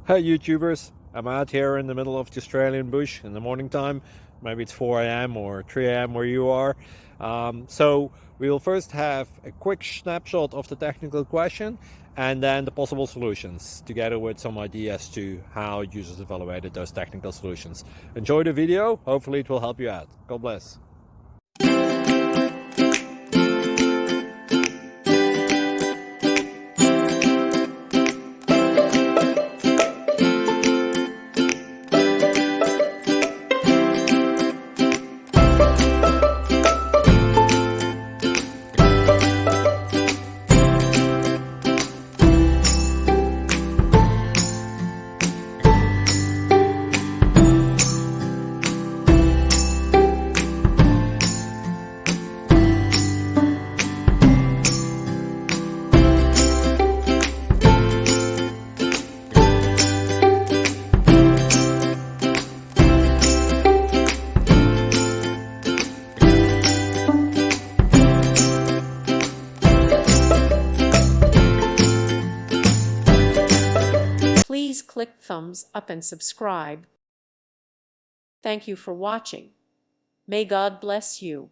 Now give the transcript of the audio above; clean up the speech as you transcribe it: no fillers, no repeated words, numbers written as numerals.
Hi YouTubers, I'm out here in the middle of the Australian bush in the morning time. Maybe it's 4 a.m. or 3 a.m. where you are. So we'll first have a quick snapshot of the technical question and then the possible solutions, together with some ideas to how users evaluated those technical solutions. Enjoy the video, hopefully it will help you out. God bless. Please click thumbs up and subscribe. Thank you for watching. May God bless you.